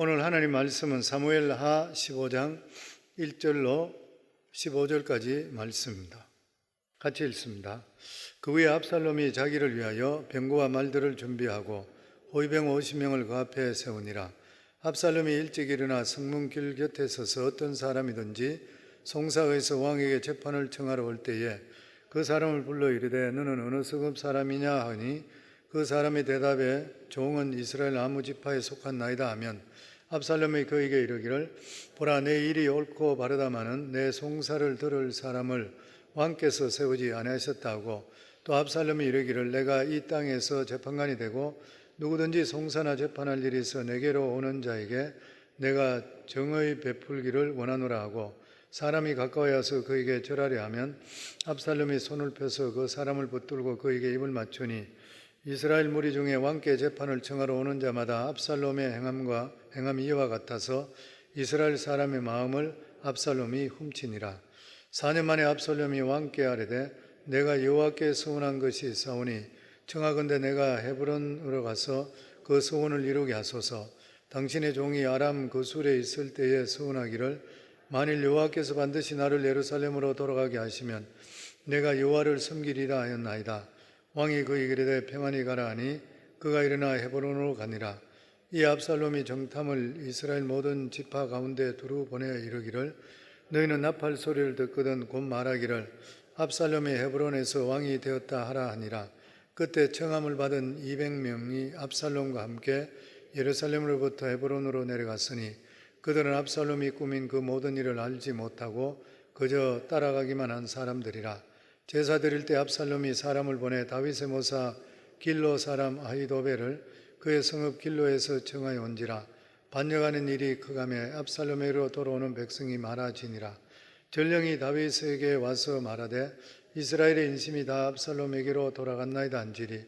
오늘 하나님 말씀은 사무엘하 15장 1절로 15절까지 말씀입니다. 같이 읽습니다. 그 후에 압살롬이 자기를 위하여 병거와 말들을 준비하고 호위병 50명을 그 앞에 세우니라. 압살롬이 일찍 일어나 성문길 곁에 서서 어떤 사람이든지 송사에서 왕에게 재판을 청하러 올 때에 그 사람을 불러 이르되 너는 어느 성읍 사람이냐 하니 그 사람이 대답해 종은 이스라엘 아무 지파에 속한 나이다 하면 압살롬이 그에게 이르기를 보라 내 일이 옳고 바르다마는 내 송사를 들을 사람을 왕께서 세우지 아니하셨다 하고 또 압살롬이 이르기를 내가 이 땅에서 재판관이 되고 누구든지 송사나 재판할 일이 있어 내게로 오는 자에게 내가 정의 베풀기를 원하노라 하고 사람이 가까이 와서 그에게 절하려 하면 압살롬이 손을 펴서 그 사람을 붙들고 그에게 입을 맞추니 이스라엘 무리 중에 왕께 재판을 청하러 오는 자마다 압살롬의 행함이 이와 같아서 이스라엘 사람의 마음을 압살롬이 훔치니라. 4년 만에 압살롬이 왕께 아뢰되 내가 여호와께 서원한 것이 있사오니 청하건대 내가 헤브론으로 가서 그 서원을 이루게 하소서. 당신의 종이 아람 거술에 있을 때에 서원하기를 만일 여호와께서 반드시 나를 예루살렘으로 돌아가게 하시면 내가 여호와를 섬기리라 하였나이다. 왕이 그에게 이르되 평안히 가라 하니 그가 일어나 헤브론으로 가니라. 이 압살롬이 정탐을 이스라엘 모든 지파 가운데 두루 보내 이르기를 너희는 나팔 소리를 듣거든 곧 말하기를 압살롬이 헤브론에서 왕이 되었다 하라 하니라. 그때 청함을 받은 200명이 압살롬과 함께 예루살렘으로부터 헤브론으로 내려갔으니 그들은 압살롬이 꾸민 그 모든 일을 알지 못하고 그저 따라가기만 한 사람들이라. 제사 드릴 때 압살롬이 사람을 보내 다윗의 모사 길로 사람 아히도벨을 그의 성읍 길로에서 청하여 온지라. 반역하는 일이 크가매 압살롬에게로 돌아오는 백성이 많아지니라. 전령이 다윗에게 와서 말하되 이스라엘의 인심이 다 압살롬에게로 돌아갔나이다 한지리.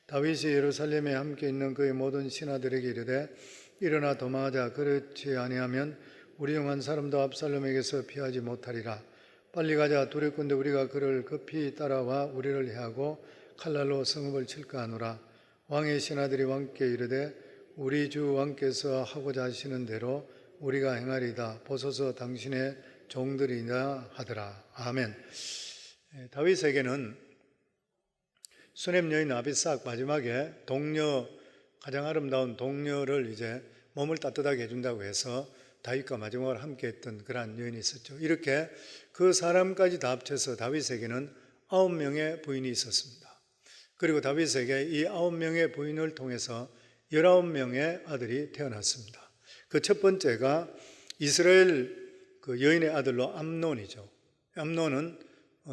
다윗이 예루살렘에 함께 있는 그의 모든 신하들에게 이르되 일어나 도망하자. 그렇지 아니하면 우리 중 한 사람도 압살롬에게서 피하지 못하리라. 빨리 가자. 두렵건대 우리가 그를 급히 따라와 우리를 해하고 칼날로 성읍을 칠까 하노라. 왕의 신하들이 왕께 이르되 우리 주 왕께서 하고자 하시는 대로 우리가 행하리다. 보소서 당신의 종들이냐 하더라. 아멘. 다윗에게는 수넴 여인 아비삭 마지막에 동료, 가장 아름다운 동료를 이제 몸을 따뜻하게 해준다고 해서 다윗과 마지막으로 함께 했던 그러한 여인이 있었죠. 이렇게 그 사람까지 다 합쳐서 다윗에게는 9명의 부인이 있었습니다. 그리고 다윗에게 이 9명의 부인을 통해서 19명의 아들이 태어났습니다. 그 첫 번째가 이스라엘 그 여인의 아들로 암논이죠. 암논은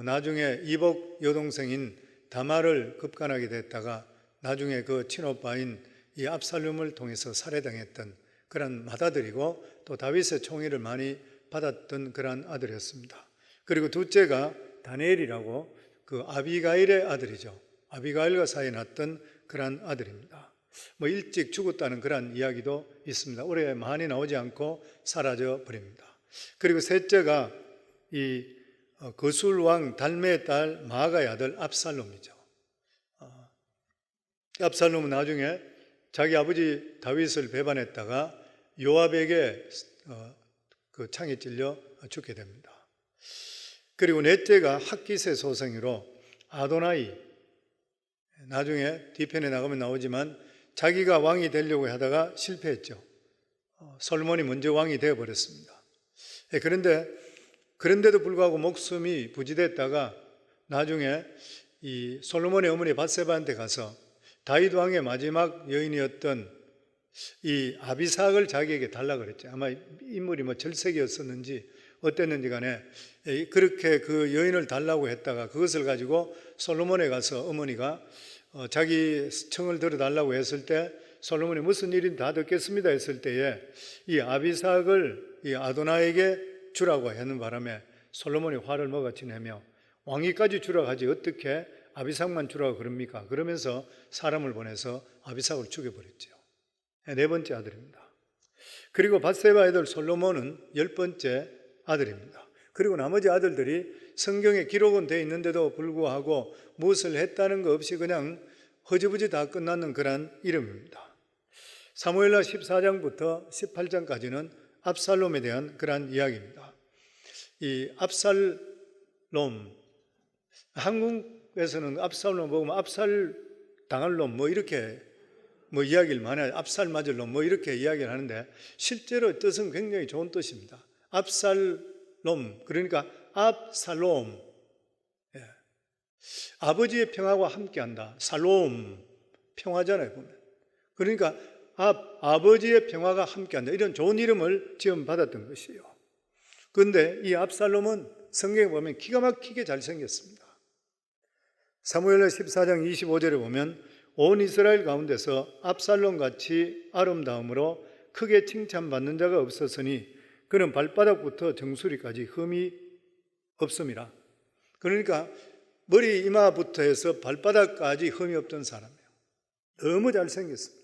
나중에 이복 여동생인 다말을 급간하게 됐다가 나중에 그 친오빠인 이 압살롬을 통해서 살해당했던 그런 맏아들이고 또 다윗의 총애를 많이 받았던 그런 아들이었습니다. 그리고 둘째가 다니엘이라고 그 아비가일의 아들이죠. 아비가일과 사이에 났던 그런 아들입니다. 일찍 죽었다는 그런 이야기도 있습니다. 오래 많이 나오지 않고 사라져 버립니다. 그리고 셋째가 이 거술왕 달메의 딸 마아가의 아들 압살롬이죠. 압살롬은 나중에 자기 아버지 다윗을 배반했다가 요압에게 그 창에 찔려 죽게 됩니다. 그리고 넷째가 핫깃의 소생으로 아도나이, 나중에 뒤편에 나가면 나오지만 자기가 왕이 되려고 하다가 실패했죠. 솔로몬이 먼저 왕이 되어버렸습니다. 그런데도 불구하고 목숨이 부지됐다가 나중에 이 솔로몬의 어머니 밧세바한테 가서 다윗 왕의 마지막 여인이었던 이 아비삭을 자기에게 달라고 그랬죠. 아마 인물이 절색이었었는지 어땠는지 간에 그렇게 그 여인을 달라고 했다가 그것을 가지고 솔로몬에 가서 어머니가 자기 청을 들어달라고 했을 때 솔로몬이 무슨 일인 다 듣겠습니다 했을 때에 이 아비삭을 이 아도나에게 주라고 하는 바람에 솔로몬이 화를 먹어치내며 왕위까지 주라고 하지 어떻게 아비삭만 주라고 그럽니까? 그러면서 사람을 보내서 아비삭을 죽여버렸죠. 네 번째 아들입니다. 그리고 밧세바 아들 솔로몬은 10번째 아들입니다. 그리고 나머지 아들들이 성경에 기록은 되어 있는데도 불구하고 무엇을 했다는 거 없이 그냥 허지부지 다 끝나는 그런 이름입니다. 사무엘하 14장부터 18장까지는 압살롬에 대한 그러한 이야기입니다. 이 압살롬, 한국에서는 압살롬 보면 압살 당할 놈 이렇게 이야기를 많이 해요. 압살 맞을 놈 이렇게 이야기를 하는데 실제로 뜻은 굉장히 좋은 뜻입니다. 압살롬, 그러니까 압살롬, 아버지의 평화와 함께한다. 살롬, 평화잖아요 보면. 그러니까 아버지의 평화가 함께한다, 이런 좋은 이름을 지금 받았던 것이에요. 그런데 이 압살롬은 성경에 보면 기가 막히게 잘생겼습니다. 사무엘하 14장 25절에 보면 온 이스라엘 가운데서 압살롬같이 아름다움으로 크게 칭찬받는 자가 없었으니 그는 발바닥부터 정수리까지 흠이 없음이라. 그러니까 머리 이마부터 해서 발바닥까지 흠이 없던 사람이에요. 너무 잘생겼어요.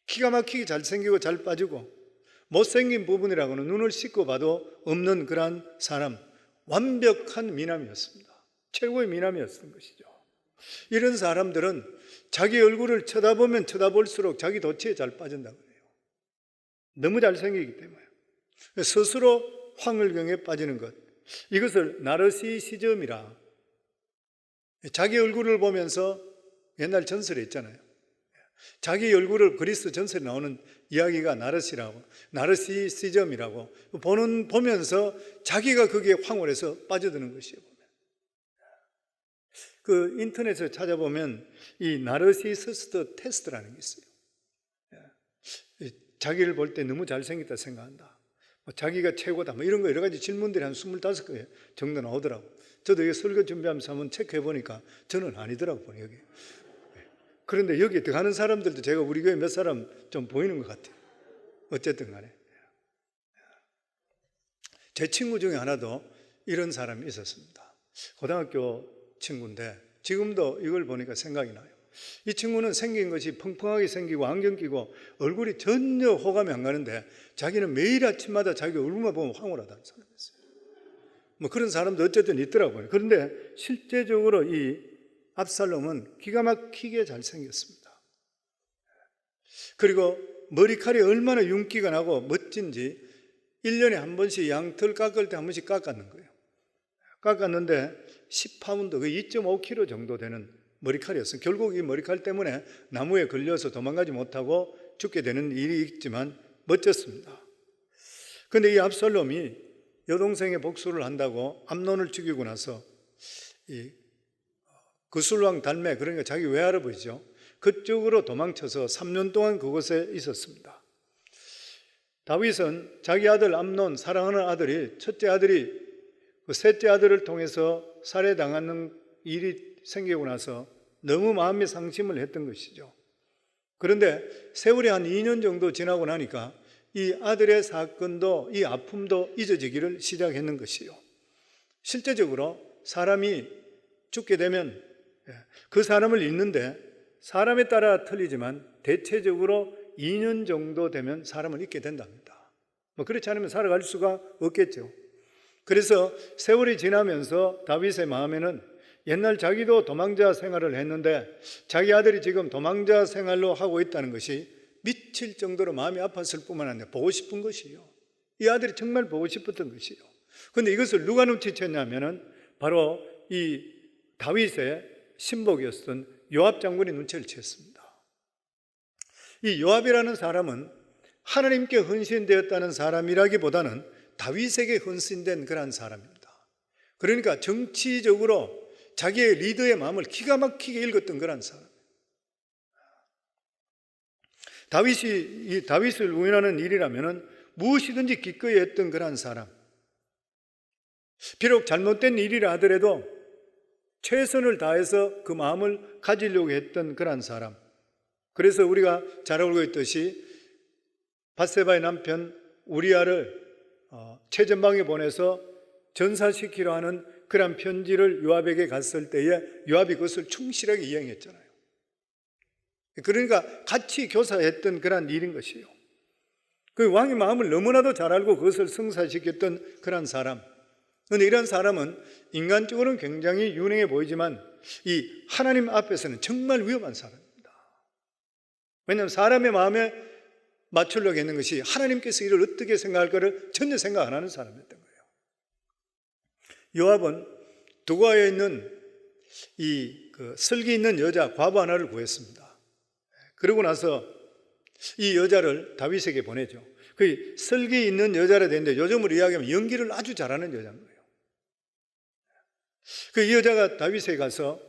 기가 막히게 잘생기고 잘 빠지고, 못생긴 부분이라고는 눈을 씻고 봐도 없는 그러한 사람, 완벽한 미남이었습니다. 최고의 미남이었던 것이죠. 이런 사람들은 자기 얼굴을 쳐다보면 쳐다볼수록 자기 도취에 잘 빠진다고 해요. 너무 잘생기기 때문에. 스스로 황홀경에 빠지는 것, 이것을 나르시시즘이라, 자기 얼굴을 보면서, 옛날 전설에 있잖아요. 자기 얼굴을, 그리스 전설에 나오는 이야기가 나르시시즘이라고, 보면서 자기가 거기에 황홀해서 빠져드는 것이에요. 그 인터넷에 찾아보면 이 나르시시스트 테스트라는 게 있어요. 자기를 볼 때 너무 잘생겼다 생각한다, 자기가 최고다, 이런 거 여러 가지 질문들이 한 25개 정도 나오더라고. 저도 이게 설교 준비하면서 한번 체크해 보니까 저는 아니더라고, 여기. 그런데 여기 들어가는 사람들도 제가 우리 교회 몇 사람 좀 보이는 것 같아요. 어쨌든 간에. 제 친구 중에 하나도 이런 사람이 있었습니다. 고등학교 친구인데 지금도 이걸 보니까 생각이 나요. 이 친구는 생긴 것이 펑펑하게 생기고 안경 끼고 얼굴이 전혀 호감이 안 가는데 자기는 매일 아침마다 자기 얼굴만 보면 황홀하다는 사람이었어요. 그런 사람도 어쨌든 있더라고요. 그런데 실제적으로 이 압살롬은 기가 막히게 잘생겼습니다. 그리고 머리칼이 얼마나 윤기가 나고 멋진지 1년에 한 번씩 양털 깎을 때 한 번씩 깎았는 거예요. 깎았는데 10파운드, 2.5kg 정도 되는 머리칼이었어요. 결국 이 머리칼 때문에 나무에 걸려서 도망가지 못하고 죽게 되는 일이 있지만 멋졌습니다. 그런데 이 압살롬이 여동생의 복수를 한다고 암논을 죽이고 나서 이 그술왕 달매, 그러니까 자기 외할아버지죠, 그쪽으로 도망쳐서 3년 동안 그곳에 있었습니다. 다윗은 자기 아들 암논, 사랑하는 아들이, 첫째 아들이 그 셋째 아들을 통해서 살해당하는 일이 생기고 나서 너무 마음의 상심을 했던 것이죠. 그런데 세월이 한 2년 정도 지나고 나니까 이 아들의 사건도, 이 아픔도 잊어지기를 시작했는 것이요. 실제적으로 사람이 죽게 되면 그 사람을 잊는데 사람에 따라 틀리지만 대체적으로 2년 정도 되면 사람을 잊게 된답니다. 그렇지 않으면 살아갈 수가 없겠죠. 그래서 세월이 지나면서 다윗의 마음에는 옛날 자기도 도망자 생활을 했는데 자기 아들이 지금 도망자 생활로 하고 있다는 것이 미칠 정도로 마음이 아팠을 뿐만 아니라 보고 싶은 것이요. 이 아들이 정말 보고 싶었던 것이요. 그런데 이것을 누가 눈치챘냐면은 바로 이 다윗의 신복이었던 요압 장군이 눈치를 챘습니다. 이 요압이라는 사람은 하나님께 헌신되었다는 사람이라기보다는 다윗에게 헌신된 그런 사람입니다. 그러니까 정치적으로 자기의 리더의 마음을 기가 막히게 읽었던 그런 사람. 다윗이 이 다윗을 우인하는 일이라면은 무엇이든지 기꺼이 했던 그런 사람. 비록 잘못된 일이라 하더라도 최선을 다해서 그 마음을 가지려고 했던 그런 사람. 그래서 우리가 잘 알고 있듯이 밧세바의 남편 우리아를 최전방에 보내서 전사시키려 하는 그런 편지를 요압에게 갔을 때에 요압이 그것을 충실하게 이행했잖아요. 그러니까 같이 교사했던 그런 일인 것이에요. 그 왕의 마음을 너무나도 잘 알고 그것을 성사시켰던 그런 사람. 그런데 이런 사람은 인간적으로는 굉장히 유능해 보이지만 이 하나님 앞에서는 정말 위험한 사람입니다. 왜냐하면 사람의 마음에 맞추려고 했는 것이 하나님께서 이를 어떻게 생각할까를 전혀 생각 안 하는 사람이었던 거예요. 요압은 두고아에 있는 설기 있는 여자 과부 하나를 구했습니다. 그러고 나서 이 여자를 다윗에게 보내죠. 그 설기 있는 여자라 되는데 요즘으로 이야기하면 연기를 아주 잘하는 여자인 거예요. 이 여자가 다윗에게 가서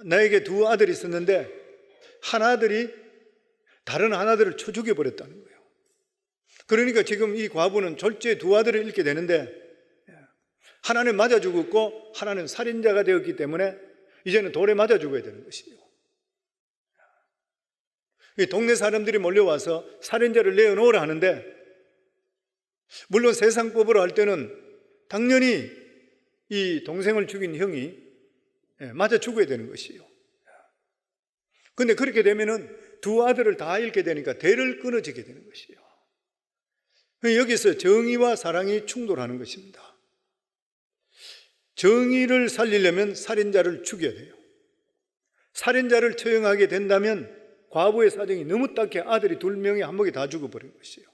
나에게 두 아들이 있었는데 한 아들이 다른 한 아들을 쳐 죽여버렸다는 거예요. 그러니까 지금 이 과부는 졸지에 두 아들을 잃게 되는데 하나는 맞아 죽었고 하나는 살인자가 되었기 때문에 이제는 돌에 맞아 죽어야 되는 것이에요. 이 동네 사람들이 몰려와서 살인자를 내어놓으라 하는데, 물론 세상법으로 할 때는 당연히 이 동생을 죽인 형이 맞아 죽어야 되는 것이에요. 그런데 그렇게 되면은 두 아들을 다 잃게 되니까 대를 끊어지게 되는 것이에요. 여기서 정의와 사랑이 충돌하는 것입니다. 정의를 살리려면 살인자를 죽여야 돼요. 살인자를 처형하게 된다면 과부의 사정이 너무 딱해 아들이 두 명이 한목에 다 죽어버린 것이에요.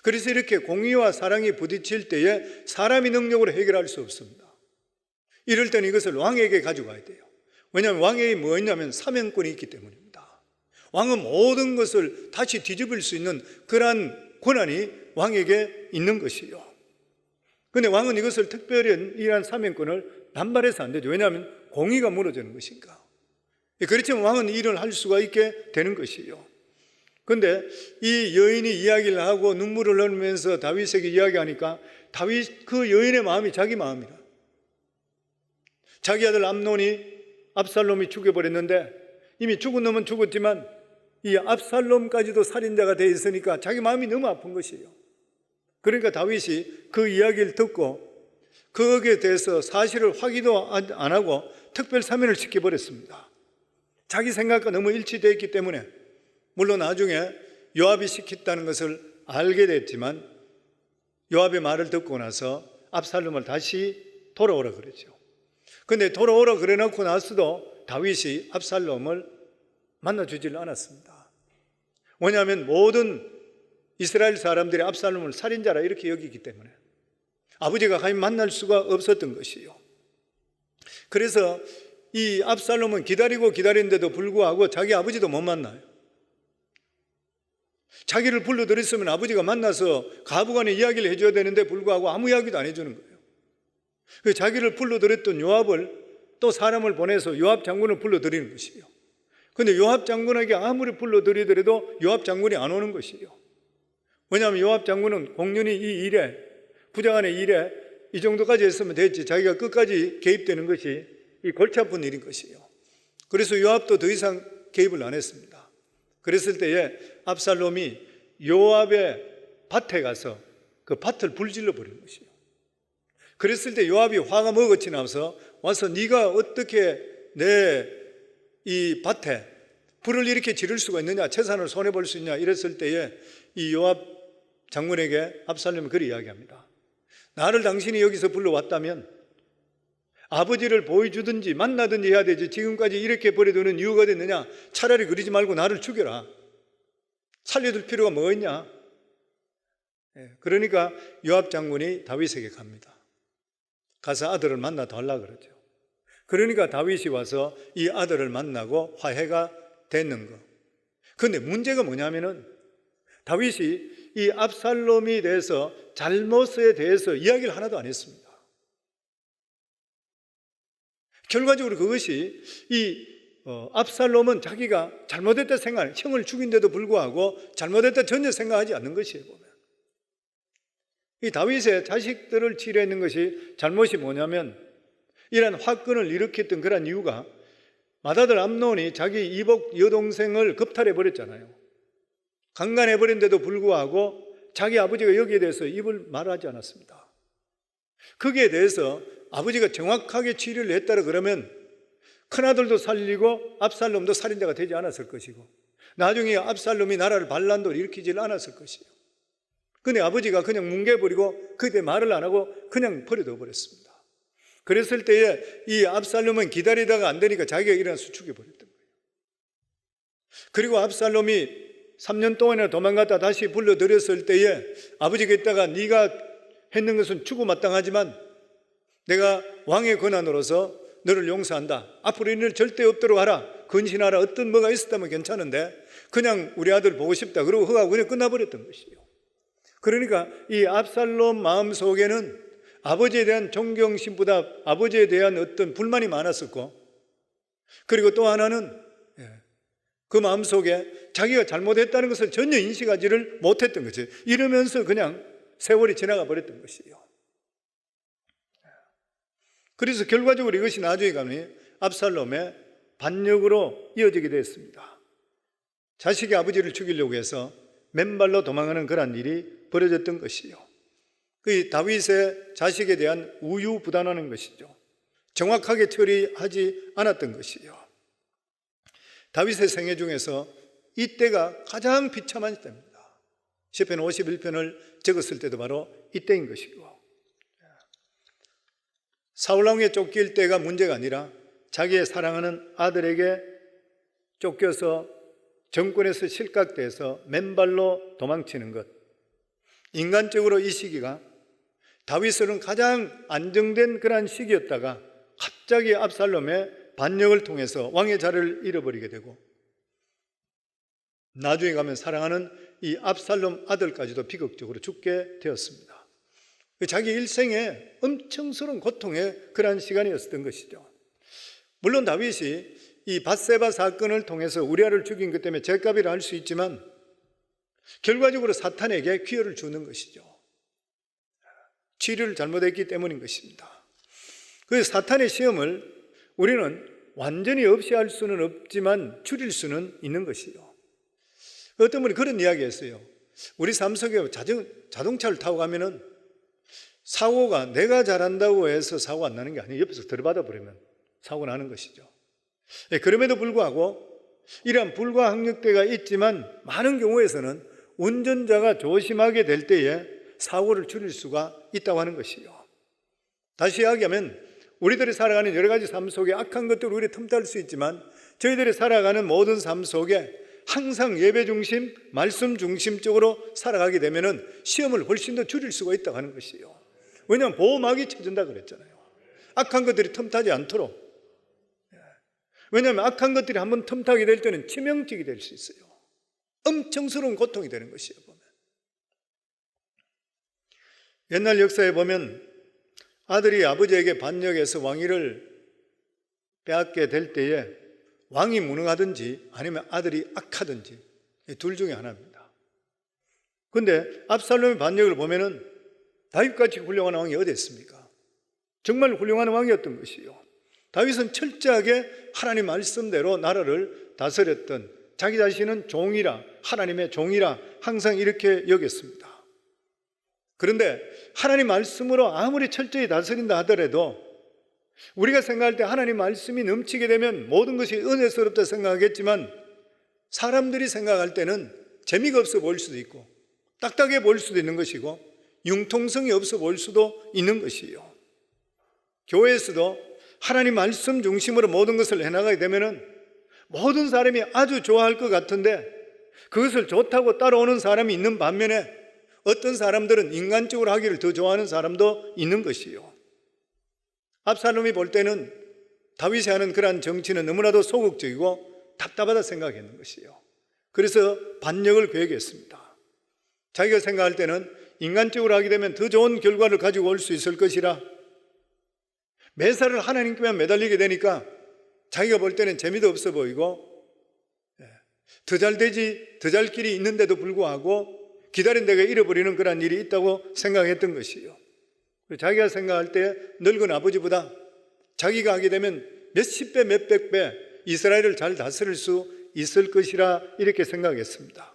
그래서 이렇게 공의와 사랑이 부딪힐 때에 사람이 능력으로 해결할 수 없습니다. 이럴 때는 이것을 왕에게 가져가야 돼요. 왜냐하면 왕에게 뭐였냐면 사명권이 있기 때문입니다. 왕은 모든 것을 다시 뒤집을 수 있는 그러한 권한이 왕에게 있는 것이에요. 그런데 왕은 이것을 특별히 이러한 사명권을 남발해서 안 되죠. 왜냐하면 공의가 무너지는 것이니까. 그렇지만 왕은 일을 할 수가 있게 되는 것이에요. 그런데 이 여인이 이야기를 하고 눈물을 흘리면서 다윗에게 이야기하니까 다윗 그 여인의 마음이 자기 마음이라. 자기 아들 압살롬이 죽여버렸는데 이미 죽은 놈은 죽었지만 이 압살롬까지도 살인자가 되어 있으니까 자기 마음이 너무 아픈 것이에요. 그러니까 다윗이 그 이야기를 듣고 거기에 대해서 사실을 확인도 안 하고 특별 사면을 시켜버렸습니다. 자기 생각과 너무 일치되어 있기 때문에, 물론 나중에 요압이 시켰다는 것을 알게 됐지만 요압의 말을 듣고 나서 압살롬을 다시 돌아오라 그랬죠. 그런데 돌아오라 그래 놓고 나서도 다윗이 압살롬을 만나주지를 않았습니다. 왜냐하면 모든 이스라엘 사람들이 압살롬을 살인자라 이렇게 여기기 때문에 아버지가 감히 만날 수가 없었던 것이에요. 그래서 이 압살롬은 기다리는데도 불구하고 자기 아버지도 못 만나요. 자기를 불러들였으면 아버지가 만나서 가부간에 이야기를 해줘야 되는데 불구하고 아무 이야기도 안 해주는 거예요. 자기를 불러들였던 요압을 또 사람을 보내서 요압 장군을 불러들이는 것이에요. 그런데 요압 장군에게 아무리 불러들이더라도 요압 장군이 안 오는 것이에요. 왜냐하면 요압 장군은 공연히 이 일에, 부장관의 일에 이 정도까지 했으면 됐지, 자기가 끝까지 개입되는 것이 이 골치 아픈 일인 것이에요. 그래서 요압도 더 이상 개입을 안 했습니다. 그랬을 때에 압살롬이 요압의 밭에 가서 그 밭을 불질러 버린 것이에요. 그랬을 때 요압이 화가 먹어치 나서 와서 네가 어떻게 내 이 밭에 불을 이렇게 지를 수가 있느냐, 재산을 손해볼 수 있냐 이랬을 때에 이 요압 장군에게 압살롬이 그렇게 이야기합니다. 나를 당신이 여기서 불러왔다면 아버지를 보여주든지 만나든지 해야 되지, 지금까지 이렇게 버려두는 이유가 됐느냐? 차라리 그러지 말고 나를 죽여라. 살려둘 필요가 뭐 있냐? 그러니까 요압 장군이 다윗에게 갑니다. 가서 아들을 만나 달라 그러죠. 그러니까 다윗이 와서 이 아들을 만나고 화해가 됐는 거. 그런데 문제가 뭐냐면은 다윗이 이 압살롬에 대해서 잘못에 대해서 이야기를 하나도 안 했습니다. 결과적으로 그것이 압살롬은 자기가 잘못했다 생각, 형을 죽인데도 불구하고 잘못했다 전혀 생각하지 않는 것이에요. 보면 이 다윗의 자식들을 치료했는 것이 잘못이 뭐냐면, 이런 화근을 일으켰던 그런 이유가 맏아들 암논이 자기 이복 여동생을 겁탈해 버렸잖아요. 강간해 버린데도 불구하고 자기 아버지가 여기에 대해서 입을 말하지 않았습니다. 거기에 대해서 아버지가 정확하게 치료를 했다라 그러면 큰아들도 살리고 압살롬도 살인자가 되지 않았을 것이고, 나중에 압살롬이 나라를 반란도 일으키지 않았을 것이에요. 근데 아버지가 그냥 뭉개버리고 그때 말을 안 하고 그냥 버려둬 버렸습니다. 그랬을 때에 이 압살롬은 기다리다가 안 되니까 자기가 일어나서 죽여버렸던 거예요. 그리고 압살롬이 3년 동안이나 도망갔다 다시 불러들였을 때에 아버지가 있다가 네가 했는 것은 추구마땅하지만 내가 왕의 권한으로서 너를 용서한다. 앞으로 이를 절대 없도록 하라. 근신하라. 어떤 뭐가 있었다면 괜찮은데 그냥 우리 아들 보고 싶다. 그러고 허가하고 그냥 끝나버렸던 것이에요. 그러니까 이 압살롬 마음속에는 아버지에 대한 존경심보다 아버지에 대한 어떤 불만이 많았었고, 그리고 또 하나는 그 마음속에 자기가 잘못했다는 것을 전혀 인식하지를 못했던 거죠. 이러면서 그냥 세월이 지나가 버렸던 것이에요. 그래서 결과적으로 이것이 나중에 가면 압살롬의 반역으로 이어지게 되었습니다. 자식이 아버지를 죽이려고 해서 맨발로 도망하는 그런 일이 벌어졌던 것이요. 그 다윗의 자식에 대한 우유부단하는 것이죠. 정확하게 처리하지 않았던 것이요. 다윗의 생애 중에서 이때가 가장 비참한 때입니다. 시편 51편을 적었을 때도 바로 이때인 것이고, 사울왕에 쫓길 때가 문제가 아니라 자기의 사랑하는 아들에게 쫓겨서 정권에서 실각돼서 맨발로 도망치는 것, 인간적으로 이 시기가 다윗은 가장 안정된 그러한 시기였다가 갑자기 압살롬의 반역을 통해서 왕의 자리를 잃어버리게 되고, 나중에 가면 사랑하는 이 압살롬 아들까지도 비극적으로 죽게 되었습니다. 자기 일생에 엄청스러운 고통의 그러한 시간이었던 것이죠. 물론 다윗이 이 밧세바 사건을 통해서 우리아를 죽인 것 때문에 죄값이라 할 수 있지만 결과적으로 사탄에게 기회를 주는 것이죠. 치료를 잘못했기 때문인 것입니다. 그래서 사탄의 시험을 우리는 완전히 없이 할 수는 없지만 줄일 수는 있는 것이요. 어떤 분이 그런 이야기 했어요. 우리 삶 속에 자동차를 타고 가면은 사고가 내가 잘한다고 해서 사고가 안 나는 게 아니에요. 옆에서 들이받아 버리면 사고 나는 것이죠. 그럼에도 불구하고 이러한 불가항력대가 있지만 많은 경우에서는 운전자가 조심하게 될 때에 사고를 줄일 수가 있다고 하는 것이요. 다시 이야기하면 우리들이 살아가는 여러 가지 삶 속에 악한 것들을 우리 틈탈 수 있지만 저희들이 살아가는 모든 삶 속에 항상 예배 중심, 말씀 중심적으로 살아가게 되면은 시험을 훨씬 더 줄일 수가 있다고 하는 것이요. 왜냐하면 보호막이 쳐준다 그랬잖아요. 악한 것들이 틈타지 않도록. 왜냐하면 악한 것들이 한번 틈타게 될 때는 치명적이 될 수 있어요. 엄청스러운 고통이 되는 것이에요. 보면 옛날 역사에 보면 아들이 아버지에게 반역해서 왕위를 빼앗게 될 때에 왕이 무능하든지 아니면 아들이 악하든지 둘 중에 하나입니다. 그런데 압살롬의 반역을 보면은 다윗같이 훌륭한 왕이 어디 있습니까? 정말 훌륭한 왕이었던 것이요. 다윗은 철저하게 하나님 말씀대로 나라를 다스렸던, 자기 자신은 종이라, 하나님의 종이라 항상 이렇게 여겼습니다. 그런데 하나님 말씀으로 아무리 철저히 다스린다 하더라도 우리가 생각할 때 하나님 말씀이 넘치게 되면 모든 것이 은혜스럽다 생각하겠지만 사람들이 생각할 때는 재미가 없어 보일 수도 있고 딱딱해 보일 수도 있는 것이고 융통성이 없어 보일 수도 있는 것이에요. 교회에서도 하나님 말씀 중심으로 모든 것을 해나가게 되면은 모든 사람이 아주 좋아할 것 같은데 그것을 좋다고 따라오는 사람이 있는 반면에 어떤 사람들은 인간적으로 하기를 더 좋아하는 사람도 있는 것이에요. 압살롬이 볼 때는 다윗이 하는 그러한 정치는 너무나도 소극적이고 답답하다 생각했는 것이에요. 그래서 반역을 계획했습니다. 자기가 생각할 때는 인간적으로 하게 되면 더 좋은 결과를 가지고 올 수 있을 것이라 매사를 하나님께만 매달리게 되니까 자기가 볼 때는 재미도 없어 보이고 더 잘 되지, 더 잘 길이 있는데도 불구하고 기다린 데가 잃어버리는 그런 일이 있다고 생각했던 것이에요. 자기가 생각할 때 늙은 아버지보다 자기가 하게 되면 몇십 배, 몇백 배 이스라엘을 잘 다스릴 수 있을 것이라 이렇게 생각했습니다.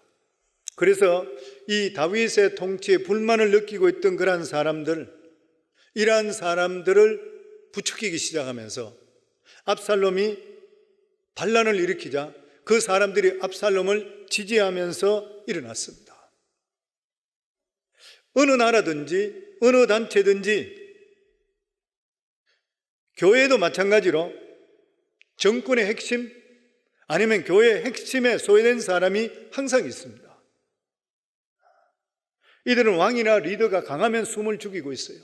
그래서 이 다윗의 통치에 불만을 느끼고 있던 그러한 사람들, 이러한 사람들을 부추기기 시작하면서 압살롬이 반란을 일으키자 그 사람들이 압살롬을 지지하면서 일어났습니다. 어느 나라든지 어느 단체든지 교회도 마찬가지로 정권의 핵심 아니면 교회의 핵심에 소외된 사람이 항상 있습니다. 이들은 왕이나 리더가 강하면 숨을 죽이고 있어요.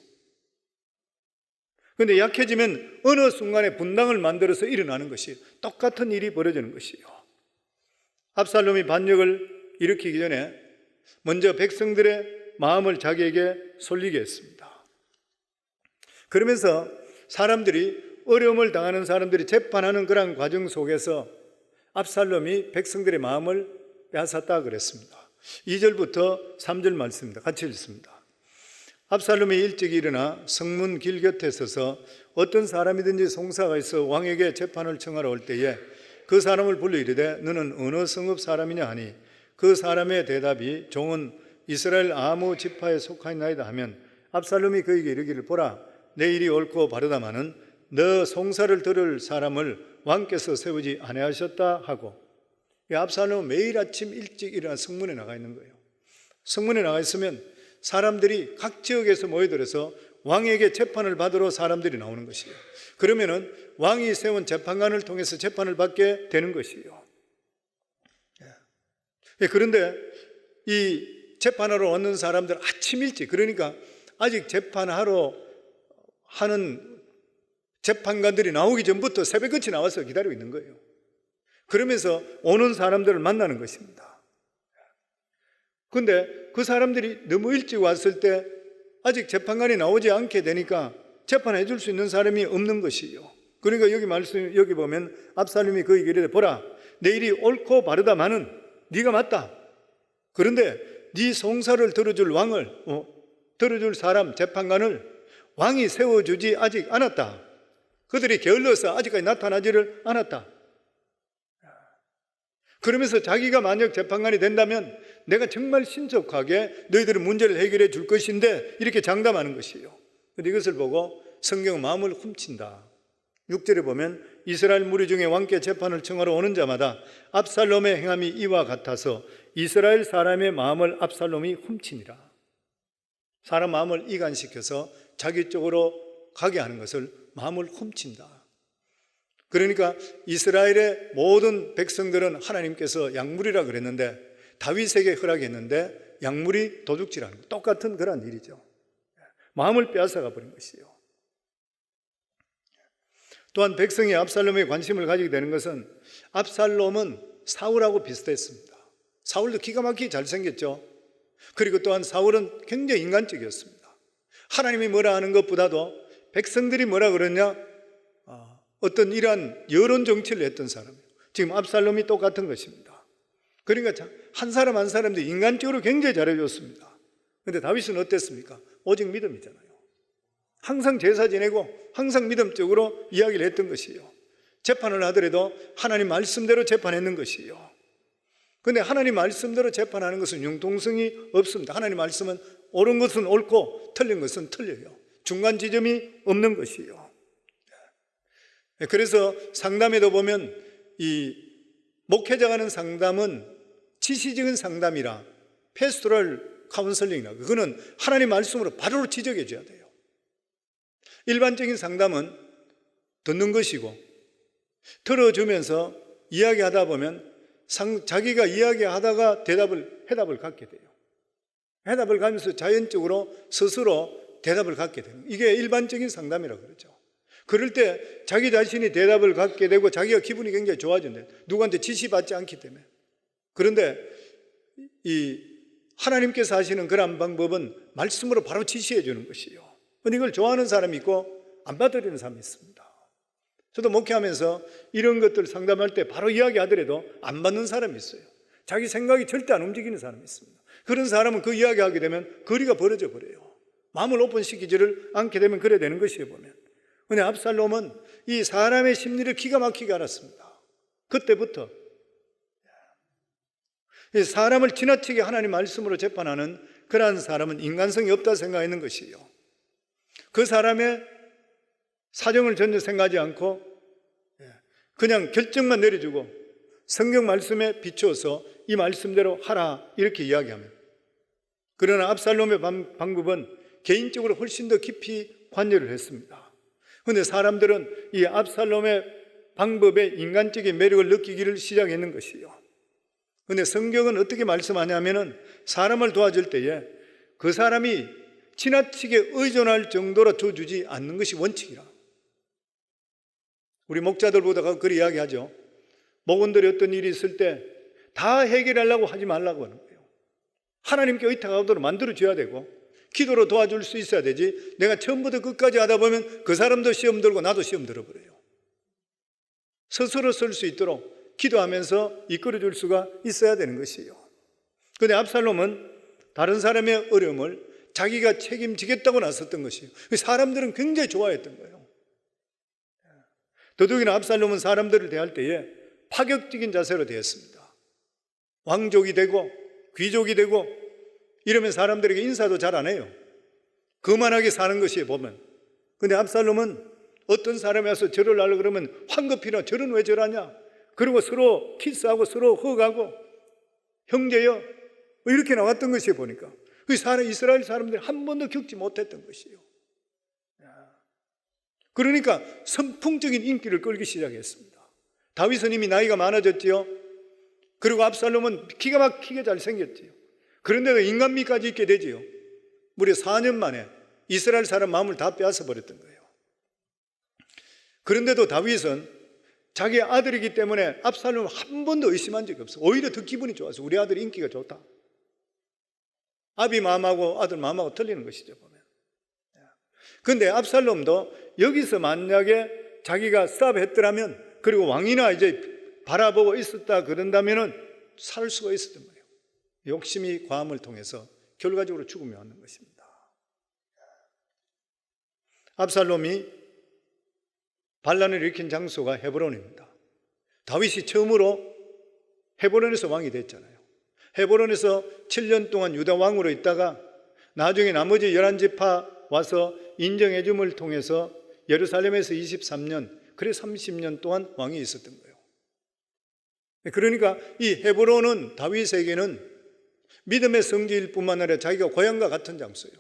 그런데 약해지면 어느 순간에 분당을 만들어서 일어나는 것이에요. 똑같은 일이 벌어지는 것이에요. 압살롬이 반역을 일으키기 전에 먼저 백성들의 마음을 자기에게 쏠리게 했습니다. 그러면서 사람들이, 어려움을 당하는 사람들이 재판하는 그런 과정 속에서 압살롬이 백성들의 마음을 빼앗았다 그랬습니다. 2절부터 3절 말씀입니다. 같이 읽습니다. 압살롬이 일찍 일어나 성문 길 곁에 서서 어떤 사람이든지 송사가 있어 왕에게 재판을 청하러 올 때에 그 사람을 불러 이르되 너는 어느 성읍 사람이냐 하니 그 사람의 대답이 종은 이스라엘 아무 지파에 속하였나이다 하면 압살롬이 그에게 이르기를 보라 내 일이 옳고 바르다마는 너 송사를 들을 사람을 왕께서 세우지 아니하셨다 하고, 압살롬은 매일 아침 일찍 일어나 성문에 나가 있는 거예요. 성문에 나가 있으면 사람들이 각 지역에서 모여들어서 왕에게 재판을 받으러 사람들이 나오는 것이에요. 그러면은 왕이 세운 재판관을 통해서 재판을 받게 되는 것이에요. 그런데 이 재판하러 왔는 사람들 아침 일찍, 그러니까 아직 재판하러 하는 재판관들이 나오기 전부터 새벽같이 나와서 기다리고 있는 거예요. 그러면서 오는 사람들을 만나는 것입니다. 그런데 그 사람들이 너무 일찍 왔을 때 아직 재판관이 나오지 않게 되니까 재판해 줄 수 있는 사람이 없는 것이에요. 그러니까 여기 보면 압살롬이 그에게 이르되 보라 내 일이 옳고 바르다마는 네가 맞다. 그런데 네 송사를 들어줄 왕을 들어줄 사람 재판관을 왕이 세워주지 아직 않았다. 그들이 게을러서 아직까지 나타나지를 않았다. 그러면서 자기가 만약 재판관이 된다면 내가 정말 신속하게 너희들의 문제를 해결해 줄 것인데 이렇게 장담하는 것이에요. 그런데 이것을 보고 성경은 마음을 훔친다. 6절에 보면 이스라엘 무리 중에 왕께 재판을 청하러 오는 자마다 압살롬의 행함이 이와 같아서 이스라엘 사람의 마음을 압살롬이 훔치니라. 사람 마음을 이간시켜서 자기 쪽으로 가게 하는 것을 마음을 훔친다. 그러니까 이스라엘의 모든 백성들은 하나님께서 약물이라 그랬는데 다윗에게 허락했는데 약물이 도둑질하는 것, 똑같은 그런 일이죠. 마음을 빼앗아가 버린 것이에요. 또한 백성이 압살롬에 관심을 가지게 되는 것은 압살롬은 사울하고 비슷했습니다. 사울도 기가 막히게 잘생겼죠. 그리고 또한 사울은 굉장히 인간적이었습니다. 하나님이 뭐라 하는 것보다도 백성들이 뭐라 그러냐, 어떤 이러한 여론 정치를 했던 사람이에요. 지금 압살롬이 똑같은 것입니다. 그러니까 한 사람 한 사람도 인간적으로 굉장히 잘해줬습니다. 그런데 다윗은 어땠습니까? 오직 믿음이잖아요. 항상 제사 지내고 항상 믿음적으로 이야기를 했던 것이에요. 재판을 하더라도 하나님 말씀대로 재판했는 것이에요. 그런데 하나님 말씀대로 재판하는 것은 융통성이 없습니다. 하나님 말씀은 옳은 것은 옳고 틀린 것은 틀려요. 중간 지점이 없는 것이에요. 그래서 상담에도 보면 이 목회자가 하는 상담은 지시적인 상담이라 패스토럴 카운슬링이라고, 그거는 하나님 말씀으로 바로 지적해 줘야 돼요. 일반적인 상담은 듣는 것이고 들어주면서 이야기하다 보면 자기가 이야기하다가 해답을 갖게 돼요. 해답을 가면서 자연적으로 스스로 대답을 갖게 되는, 이게 일반적인 상담이라고 그러죠. 그럴 때 자기 자신이 대답을 갖게 되고 자기가 기분이 굉장히 좋아진대. 누구한테 지시받지 않기 때문에. 그런데 이 하나님께서 하시는 그런 방법은 말씀으로 바로 지시해 주는 것이에요. 근데 이걸 좋아하는 사람이 있고 안 받아들이는 사람이 있습니다. 저도 목회하면서 이런 것들 상담할 때 바로 이야기하더라도 안 받는 사람이 있어요. 자기 생각이 절대 안 움직이는 사람이 있습니다. 그런 사람은 그 이야기하게 되면 거리가 벌어져 버려요. 마음을 오픈시키지를 않게 되면 그래 되는 것이에요, 보면. 그런데 압살롬은 이 사람의 심리를 기가 막히게 알았습니다. 그때부터 사람을 지나치게 하나님 말씀으로 재판하는 그러한 사람은 인간성이 없다 생각하는 것이에요. 그 사람의 사정을 전혀 생각하지 않고 그냥 결정만 내려주고 성경 말씀에 비추어서 이 말씀대로 하라 이렇게 이야기하면, 그러나 압살롬의 방법은 개인적으로 훨씬 더 깊이 관여를 했습니다. 그런데 사람들은 이 압살롬의 방법에 인간적인 매력을 느끼기를 시작했는 것이요. 그런데 성경은 어떻게 말씀하냐면은 사람을 도와줄 때에 그 사람이 지나치게 의존할 정도로 줘주지 않는 것이 원칙이라. 우리 목자들보다 그리 이야기하죠. 목원들이 어떤 일이 있을 때 다 해결하려고 하지 말라고 하는 거예요. 하나님께 의탁하도록 만들어줘야 되고 기도로 도와줄 수 있어야 되지, 내가 처음부터 끝까지 하다 보면 그 사람도 시험 들고 나도 시험 들어버려요. 스스로 설 수 있도록 기도하면서 이끌어줄 수가 있어야 되는 것이에요. 그런데 압살롬은 다른 사람의 어려움을 자기가 책임지겠다고 나섰던 것이에요. 사람들은 굉장히 좋아했던 거예요. 더더욱이나 압살롬은 사람들을 대할 때에 파격적인 자세로 대했습니다. 왕족이 되고 귀족이 되고 이러면 사람들에게 인사도 잘 안 해요. 거만하게 사는 것이에요, 보면. 근데 압살롬은 어떤 사람이 와서 절을 하려고 그러면 황급히나 절은 왜 절하냐? 그리고 서로 키스하고 서로 허가고 형제여 이렇게 나왔던 것이에요, 보니까. 그 이스라엘 사람들이 한 번도 겪지 못했던 것이에요. 그러니까 선풍적인 인기를 끌기 시작했습니다. 다윗은 이미 나이가 많아졌지요. 그리고 압살롬은 기가 막히게 잘생겼지요. 그런데도 인간미까지 있게 되지요. 무려 4년 만에 이스라엘 사람 마음을 다 빼앗아 버렸던 거예요. 그런데도 다윗은 자기 아들이기 때문에 압살롬을 한 번도 의심한 적이 없어. 오히려 더 기분이 좋아서 우리 아들이 인기가 좋다. 아비 마음하고 아들 마음하고 틀리는 것이죠, 보면. 그런데 압살롬도 여기서 만약에 자기가 스탑했더라면, 그리고 왕이나 이제 바라보고 있었다 그런다면은 살 수가 있었던 거예요. 욕심이 과함을 통해서 결과적으로 죽음이 왔는 것입니다. 압살롬이 반란을 일으킨 장소가 헤브론입니다. 다윗이 처음으로 헤브론에서 왕이 됐잖아요. 헤브론에서 7년 동안 유다 왕으로 있다가 나중에 나머지 11지파 와서 인정해 줌을 통해서 예루살렘에서 23년, 그래 30년 동안 왕이 있었던 거예요. 그러니까 이 헤브론은 다윗에게는 믿음의 성지일 뿐만 아니라 자기가 고향과 같은 장소예요.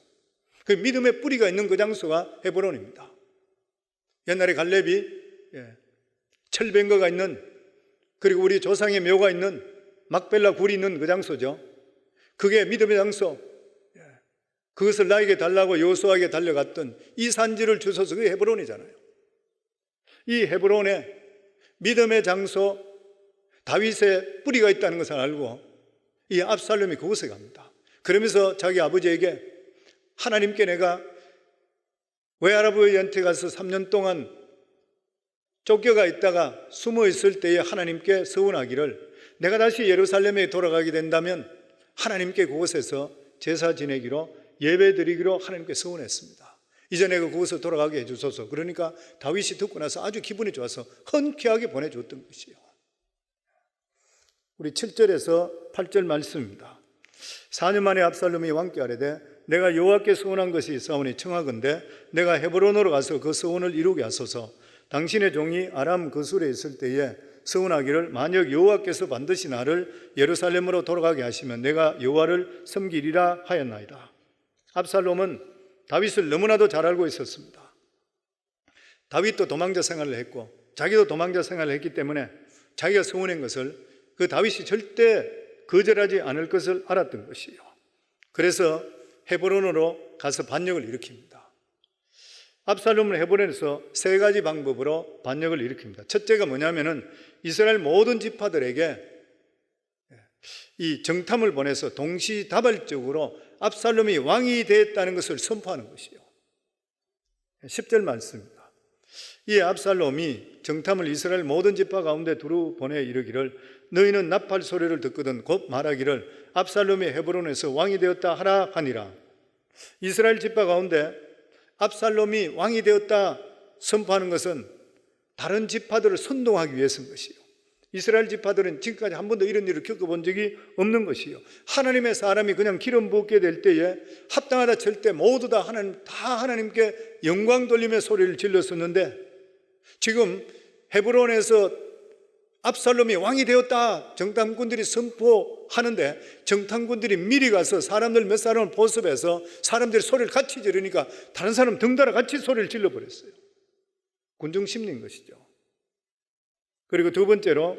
그 믿음의 뿌리가 있는 그 장소가 헤브론입니다. 옛날에 갈렙이 철병거가 있는, 그리고 우리 조상의 묘가 있는 막벨라 굴이 있는 그 장소죠. 그게 믿음의 장소. 그것을 나에게 달라고 여호수아에게 달려갔던 이 산지를 주소서, 그게 헤브론이잖아요. 이 헤브론에 믿음의 장소 다윗의 뿌리가 있다는 것을 알고 이 압살롬이 그곳에 갑니다. 그러면서 자기 아버지에게 하나님께 내가 외할아버지한테 가서 3년 동안 쫓겨가 있다가 숨어 있을 때에 하나님께 서원하기를, 내가 다시 예루살렘에 돌아가게 된다면 하나님께 그곳에서 제사 지내기로 예배 드리기로 하나님께 서원했습니다. 이제 내가 그곳에 돌아가게 해주소서. 그러니까 다윗이 듣고 나서 아주 기분이 좋아서 흔쾌하게 보내줬던 것이에요. 우리 7절에서 8절 말씀입니다. 4년 만에 압살롬이 왕께 아뢰되 내가 여호와께 서원한 것이 있사오니 청하건대 내가 헤브론으로 가서 그 서원을 이루게 하소서. 당신의 종이 아람 그술에 있을 때에 서원하기를 만약 여호와께서 반드시 나를 예루살렘으로 돌아가게 하시면 내가 여호와를 섬기리라 하였나이다. 압살롬은 다윗을 너무나도 잘 알고 있었습니다. 다윗도 도망자 생활을 했고 자기도 도망자 생활을 했기 때문에 자기가 서원한 것을 그 다윗이 절대 거절하지 않을 것을 알았던 것이에요. 그래서 헤브론으로 가서 반역을 일으킵니다. 압살롬은 헤브론에서 3가지 방법으로 반역을 일으킵니다. 첫째가 뭐냐면은 이스라엘 모든 지파들에게 이 정탐을 보내서 동시다발적으로 압살롬이 왕이 되었다는 것을 선포하는 것이에요. 10절 말씀입니다. 이 압살롬이 정탐을 이스라엘 모든 지파 가운데 두루 보내 이르기를 너희는 나팔 소리를 듣거든 곧 말하기를 압살롬이 헤브론에서 왕이 되었다 하라 하니라. 이스라엘 지파 가운데 압살롬이 왕이 되었다 선포하는 것은 다른 지파들을 선동하기 위해서인 것이에요. 이스라엘 지파들은 지금까지 한 번도 이런 일을 겪어본 적이 없는 것이에요. 하나님의 사람이 그냥 기름 붓게 될 때에 합당하다 칠 때 모두 다 하나님께 영광 돌리며 소리를 질렀었는데, 지금 헤브론에서 압살롬이 왕이 되었다 정탐꾼들이 선포하는데 정탐꾼들이 미리 가서 사람들 몇 사람을 보습해서 사람들이 소리를 같이 지르니까 다른 사람 덩달아 같이 소리를 질러버렸어요. 군중심리인 것이죠. 그리고 두 번째로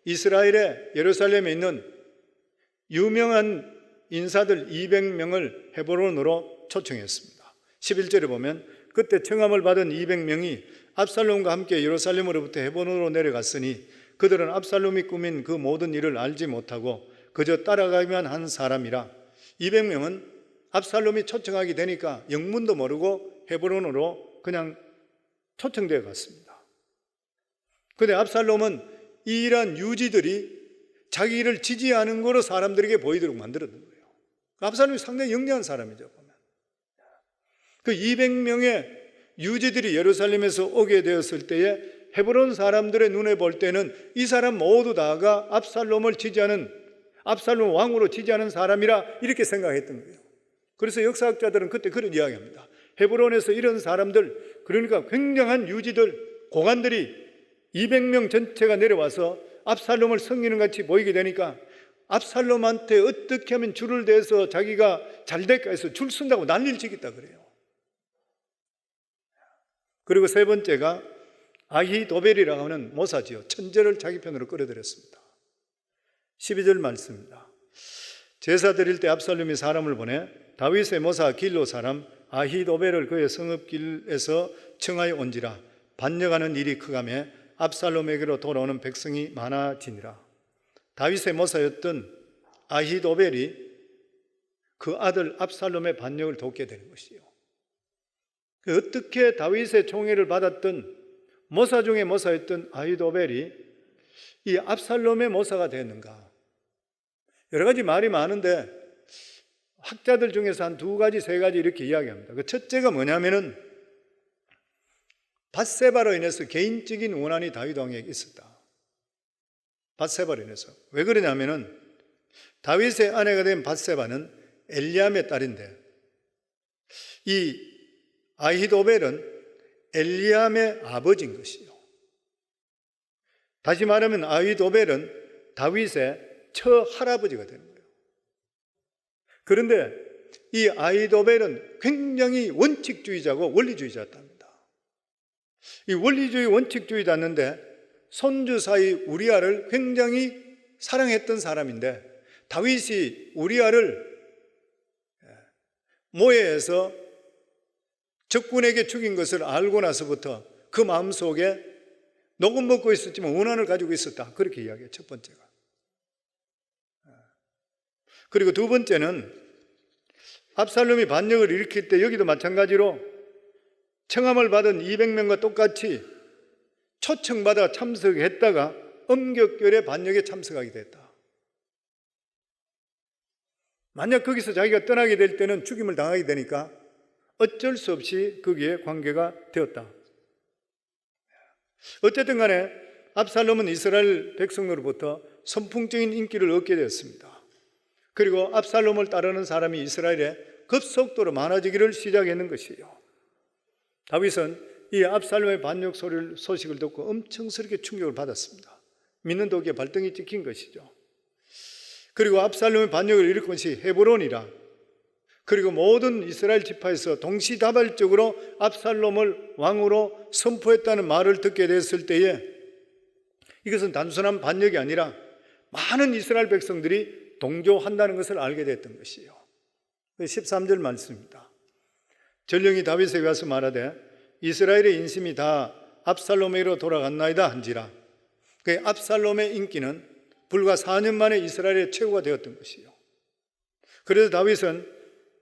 이스라엘의 예루살렘에 있는 유명한 인사들 200명을 헤브론으로 초청했습니다. 11절에 보면 그때 청함을 받은 200명이 압살롬과 함께 예루살렘으로부터 헤브론으로 내려갔으니 그들은 압살롬이 꾸민 그 모든 일을 알지 못하고 그저 따라가기만 한 사람이라. 200명은 압살롬이 초청하게 되니까 영문도 모르고 헤브론으로 그냥 초청되어 갔습니다. 그런데 압살롬은 이러한 유지들이 자기 일을 지지하는 거로 사람들에게 보이도록 만들었던 거예요. 압살롬이 상당히 영리한 사람이죠. 보면. 그 200명의 유지들이 예루살렘에서 오게 되었을 때에 헤브론 사람들의 눈에 볼 때는 이 사람 모두 다가 압살롬을 지지하는, 압살롬 왕으로 지지하는 사람이라 이렇게 생각했던 거예요. 그래서 역사학자들은 그때 그런 이야기합니다. 헤브론에서 이런 사람들, 그러니까 굉장한 유지들, 고관들이 200명 전체가 내려와서 압살롬을 섬기는 같이 보이게 되니까 압살롬한테 어떻게 하면 줄을 대서 자기가 잘 될까 해서 줄 쓴다고 난리를 치겠다 그래요. 그리고 세 번째가 아히도벨이라고 하는 모사지요. 천재를 자기 편으로 끌어들였습니다. 12절 말씀입니다. 제사 드릴 때 압살롬이 사람을 보내 다윗의 모사 길로 사람 아히도벨을 그의 성읍길에서 청하여 온지라. 반역하는 일이 크가매 압살롬에게로 돌아오는 백성이 많아지니라. 다윗의 모사였던 아히도벨이 그 아들 압살롬의 반역을 돕게 되는 것이요. 어떻게 다윗의 총애를 받았던 모사 중의 모사였던 아히도벨이 이 압살롬의 모사가 됐는가? 여러 가지 말이 많은데 학자들 중에서 한 두 가지, 세 가지 이렇게 이야기합니다. 그 첫째가 뭐냐면은 밧세바로 인해서 개인적인 원한이 다윗 왕에게 있었다. 밧세바로 인해서. 왜 그러냐면은 다윗의 아내가 된 밧세바는 엘리암의 딸인데 이 아히도벨은 엘리암의 아버지인 것이요. 다시 말하면 아히도벨은 다윗의 처할아버지가 되는 거예요. 그런데 이 아히도벨은 굉장히 원칙주의자고 원리주의자였답니다. 이 원리주의 원칙주의자였는데 손주 사이 우리아를 굉장히 사랑했던 사람인데 다윗이 우리아를 모해에서 적군에게 죽인 것을 알고 나서부터 그 마음속에 녹음 먹고 있었지만 원한을 가지고 있었다. 그렇게 이야기해요. 첫 번째가. 그리고 두 번째는 압살롬이 반역을 일으킬 때 여기도 마찬가지로 청함을 받은 200명과 똑같이 초청받아 참석했다가 엄격결에 반역에 참석하게 됐다. 만약 거기서 자기가 떠나게 될 때는 죽임을 당하게 되니까 어쩔 수 없이 거기에 관계가 되었다. 어쨌든 간에 압살롬은 이스라엘 백성으로부터 선풍적인 인기를 얻게 되었습니다. 그리고 압살롬을 따르는 사람이 이스라엘에 급속도로 많아지기를 시작했는 것이에요. 다윗은 이 압살롬의 반역 소식을 듣고 엄청스럽게 충격을 받았습니다. 믿는 도기에 발등이 찍힌 것이죠. 그리고 압살롬의 반역을 일으킨 것이 헤브론이라. 그리고 모든 이스라엘 지파에서 동시다발적으로 압살롬을 왕으로 선포했다는 말을 듣게 됐을 때에 이것은 단순한 반역이 아니라 많은 이스라엘 백성들이 동조한다는 것을 알게 됐던 것이에요. 13절 말씀입니다. 전령이 다윗에게 와서 말하되 이스라엘의 인심이 다 압살롬에게로 돌아갔나이다 한지라. 그 압살롬의 인기는 불과 4년 만에 이스라엘의 최고가 되었던 것이에요. 그래서 다윗은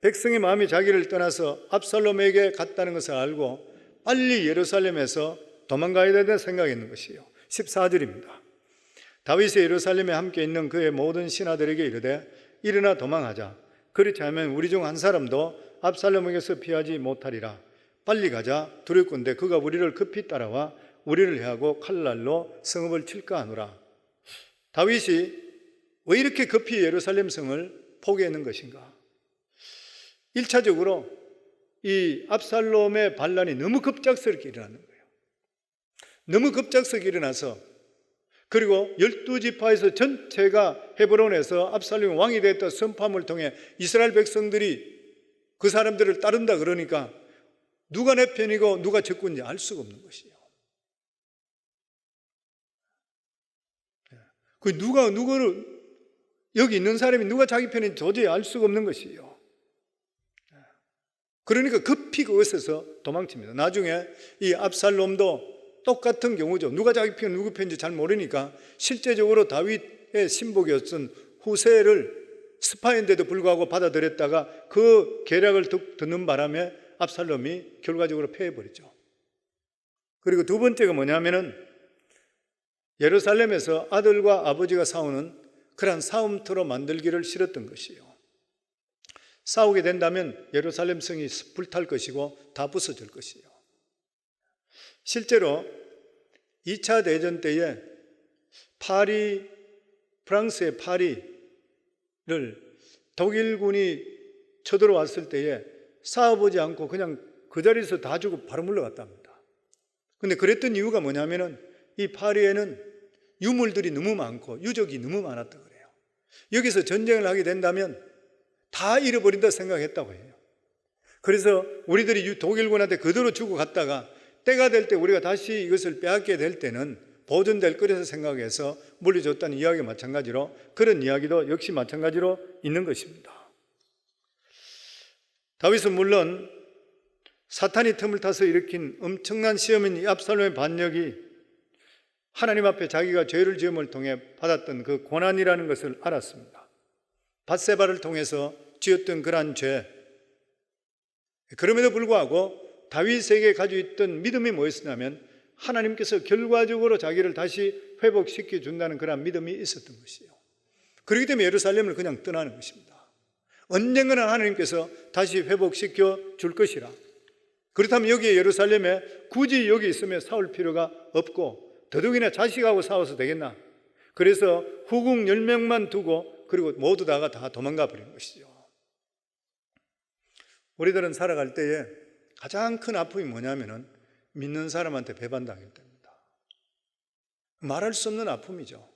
백성의 마음이 자기를 떠나서 압살롬에게 갔다는 것을 알고 빨리 예루살렘에서 도망가야 된다 생각했는 것이에요. 14절입니다. 다윗이 예루살렘에 함께 있는 그의 모든 신하들에게 이르되 일어나 도망하자. 그렇지 않으면 우리 중 한 사람도 압살롬에게서 피하지 못하리라. 빨리 가자. 두렵건대 그가 우리를 급히 따라와 우리를 해하고 칼날로 성읍을 칠까 하노라. 다윗이 왜 이렇게 급히 예루살렘 성을 포기했는 것인가? 1차적으로 이 압살롬의 반란이 너무 급작스럽게 일어나는 거예요. 너무 급작스럽게 일어나서 그리고 12지파에서 전체가 헤브론에서 압살롬이 왕이 됐다 선포함을 통해 이스라엘 백성들이 그 사람들을 따른다 그러니까 누가 내 편이고 누가 적군인지 알 수가 없는 것이에요. 그 누가 누구를, 여기 있는 사람이 누가 자기 편인지 도저히 알 수가 없는 것이에요. 그러니까 급히 그것에서 도망칩니다. 나중에 이 압살롬도 똑같은 경우죠. 누가 자기 편, 누구 편인지 잘 모르니까 실제적으로 다윗의 신복이었던 후세를 스파인데도 불구하고 받아들였다가 그 계략을 듣는 바람에 압살롬이 결과적으로 패해버리죠. 그리고 두 번째가 뭐냐면은 예루살렘에서 아들과 아버지가 싸우는 그러한 싸움터로 만들기를 싫었던 것이에요. 싸우게 된다면 예루살렘 성이 불탈 것이고 다 부서질 것이에요. 실제로 2차 대전 때에 프랑스의 파리를 독일군이 쳐들어왔을 때에 싸워보지 않고 그냥 그 자리에서 다 죽고 바로 물러갔답니다. 근데 그랬던 이유가 뭐냐면은 이 파리에는 유물들이 너무 많고 유적이 너무 많았다 그래요. 여기서 전쟁을 하게 된다면 다 잃어버린다 생각했다고 해요. 그래서 우리들이 독일군한테 그대로 주고 갔다가 때가 될 때 우리가 다시 이것을 빼앗게 될 때는 보존될 거라서 생각해서 물려줬다는 이야기와 마찬가지로 그런 이야기도 역시 마찬가지로 있는 것입니다. 다윗은 물론 사탄이 틈을 타서 일으킨 엄청난 시험인 이 압살롬의 반역이 하나님 앞에 자기가 죄를 지음을 통해 받았던 그 고난이라는 것을 알았습니다. 밧세바를 통해서 지었던 그러한 죄, 그럼에도 불구하고 다윗에게 가지고 있던 믿음이 뭐였냐면 하나님께서 결과적으로 자기를 다시 회복시켜 준다는 그런 믿음이 있었던 것이에요. 그렇기 때문에 예루살렘을 그냥 떠나는 것입니다. 언젠가는 하나님께서 다시 회복시켜 줄 것이라. 그렇다면 여기에 예루살렘에 굳이 여기 있으면 싸울 필요가 없고 더더욱이나 자식하고 싸워서 되겠나? 그래서 후궁 10명만 두고 그리고 모두 다가 다 도망가 버린 것이죠. 우리들은 살아갈 때에 가장 큰 아픔이 뭐냐면은 믿는 사람한테 배반당할 때입니다. 말할 수 없는 아픔이죠.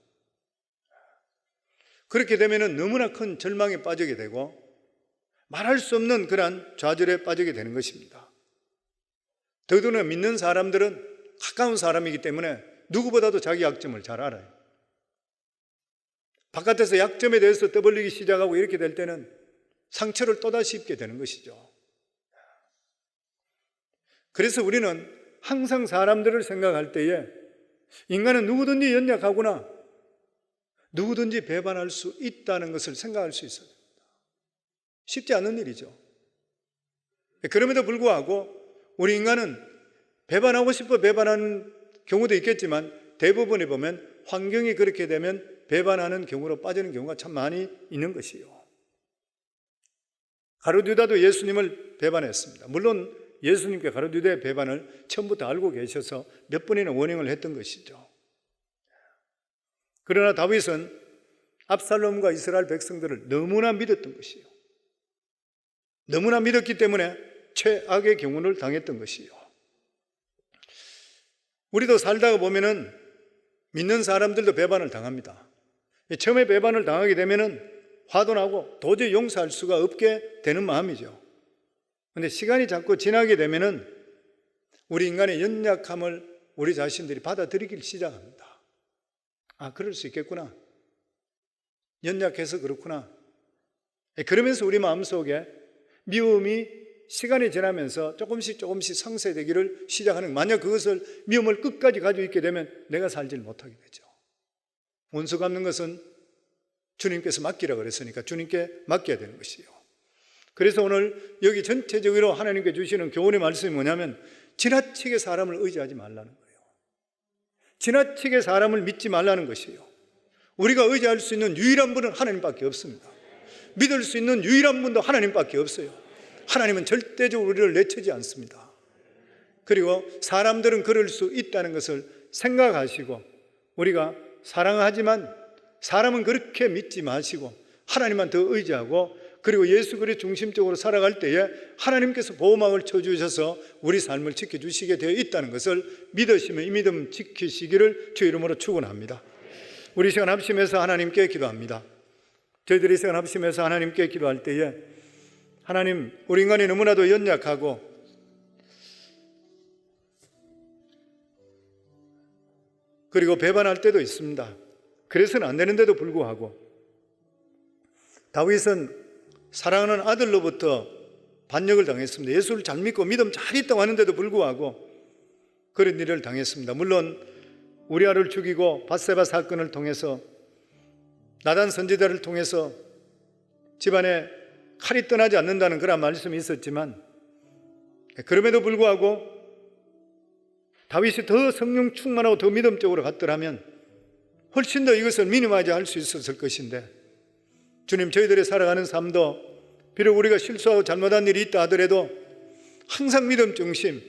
그렇게 되면은 너무나 큰 절망에 빠지게 되고 말할 수 없는 그러한 좌절에 빠지게 되는 것입니다. 더더구나 믿는 사람들은 가까운 사람이기 때문에 누구보다도 자기 약점을 잘 알아요. 바깥에서 약점에 대해서 떠벌리기 시작하고 이렇게 될 때는 상처를 또다시 입게 되는 것이죠. 그래서 우리는 항상 사람들을 생각할 때에 인간은 누구든지 연약하구나, 누구든지 배반할 수 있다는 것을 생각할 수 있어야 됩니다. 쉽지 않은 일이죠. 그럼에도 불구하고 우리 인간은 배반하고 싶어 배반하는 경우도 있겠지만 대부분에 보면 환경이 그렇게 되면 배반하는 경우로 빠지는 경우가 참 많이 있는 것이에요. 가룟 유다도 예수님을 배반했습니다. 물론 예수님께 가룟 유다의 배반을 처음부터 알고 계셔서 몇 번이나 원행을 했던 것이죠. 그러나 다윗은 압살롬과 이스라엘 백성들을 너무나 믿었던 것이에요. 너무나 믿었기 때문에 최악의 경운을 당했던 것이에요. 우리도 살다가 보면은 믿는 사람들도 배반을 당합니다. 처음에 배반을 당하게 되면은 화도 나고 도저히 용서할 수가 없게 되는 마음이죠. 그런데 시간이 자꾸 지나게 되면은 우리 인간의 연약함을 우리 자신들이 받아들이기 시작합니다. 아, 그럴 수 있겠구나. 연약해서 그렇구나. 그러면서 우리 마음속에 미움이 시간이 지나면서 조금씩 상쇄되기를 시작하는, 만약 그것을 미움을 끝까지 가지고 있게 되면 내가 살질 못하게 되죠. 원수 갚는 것은 주님께서 맡기라 그랬으니까 주님께 맡겨야 되는 것이에요. 그래서 오늘 여기 전체적으로 하나님께 주시는 교훈의 말씀이 뭐냐면 지나치게 사람을 의지하지 말라는 거예요. 지나치게 사람을 믿지 말라는 것이에요. 우리가 의지할 수 있는 유일한 분은 하나님밖에 없습니다. 믿을 수 있는 유일한 분도 하나님밖에 없어요. 하나님은 절대적으로 우리를 내치지 않습니다. 그리고 사람들은 그럴 수 있다는 것을 생각하시고 우리가 사랑하지만 사람은 그렇게 믿지 마시고 하나님만 더 의지하고 그리고 예수 그리스도 중심적으로 살아갈 때에 하나님께서 보호막을 쳐주셔서 우리 삶을 지켜주시게 되어 있다는 것을 믿으시며 이 믿음 지키시기를 주 이름으로 축원합니다. 우리 시간 합심해서 하나님께 기도합니다. 저희들이 시간 합심해서 하나님께 기도할 때에 하나님, 우리 인간이 너무나도 연약하고 그리고 배반할 때도 있습니다. 그래서는 안 되는데도 불구하고 다윗은 사랑하는 아들로부터 반역을 당했습니다. 예수를 잘 믿고 믿음 잘 있다고 하는데도 불구하고 그런 일을 당했습니다. 물론 우리아를 죽이고 밧세바 사건을 통해서 나단 선지자를 통해서 집안에 칼이 떠나지 않는다는 그런 말씀이 있었지만 그럼에도 불구하고 다윗이 더 성령 충만하고 더 믿음적으로 갔더라면 훨씬 더 이것을 미니마이즈 할 수 있었을 것인데 주님, 저희들이 살아가는 삶도 비록 우리가 실수하고 잘못한 일이 있다 하더라도 항상 믿음 중심,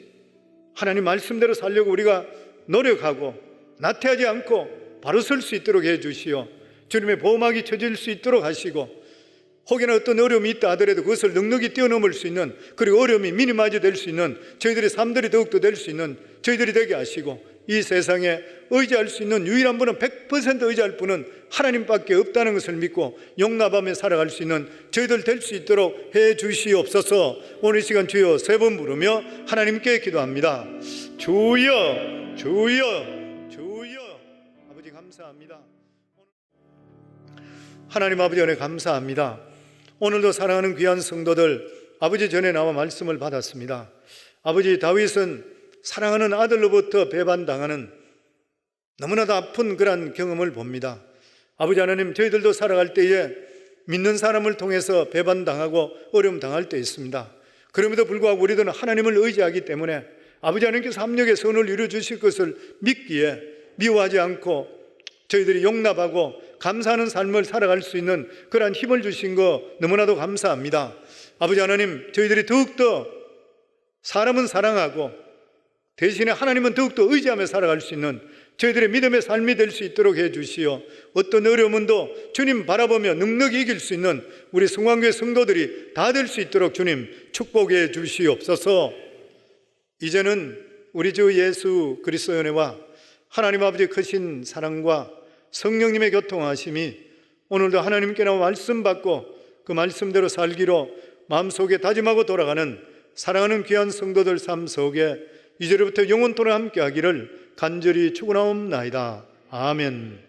하나님 말씀대로 살려고 우리가 노력하고 나태하지 않고 바로 설 수 있도록 해 주시오. 주님의 보호막이 쳐질 수 있도록 하시고 혹여나 어떤 어려움이 있다 하더라도 그것을 넉넉히 뛰어넘을 수 있는, 그리고 어려움이 미니마이즈 될 수 있는 저희들의 삶들이 더욱더 될 수 있는 저희들이 되게 하시고, 이 세상에 의지할 수 있는 유일한 분은 100% 의지할 분은 하나님밖에 없다는 것을 믿고 용납하며 살아갈 수 있는 저희들 될 수 있도록 해 주시옵소서. 오늘 이 시간 주여 세 번 부르며 하나님께 기도합니다. 주여, 주여, 주여. 아버지 감사합니다. 하나님 아버지 은혜 감사합니다. 오늘도 사랑하는 귀한 성도들, 아버지 전에 나와 말씀을 받았습니다. 아버지, 다윗은 사랑하는 아들로부터 배반당하는 너무나도 아픈 그런 경험을 봅니다. 아버지 하나님, 저희들도 살아갈 때에 믿는 사람을 통해서 배반당하고 어려움 당할 때 있습니다. 그럼에도 불구하고 우리들은 하나님을 의지하기 때문에 아버지 하나님께서 합력의 선을 이루어주실 것을 믿기에 미워하지 않고 저희들이 용납하고 감사하는 삶을 살아갈 수 있는 그러한 힘을 주신 거 너무나도 감사합니다. 아버지 하나님, 저희들이 더욱더 사람은 사랑하고 대신에 하나님은 더욱더 의지하며 살아갈 수 있는 저희들의 믿음의 삶이 될 수 있도록 해 주시오. 어떤 어려움도 주님 바라보며 넉넉히 이길 수 있는 우리 성광교회 성도들이 다 될 수 있도록 주님 축복해 주시옵소서. 이제는 우리 주 예수 그리스도의 은혜와 하나님 아버지의 크신 사랑과 성령님의 교통하심이 오늘도 하나님께 나와 말씀 받고 그 말씀대로 살기로 마음속에 다짐하고 돌아가는 사랑하는 귀한 성도들 삶 속에 이제로부터 영원토록 함께 하기를 간절히 축원하옵나이다. 아멘.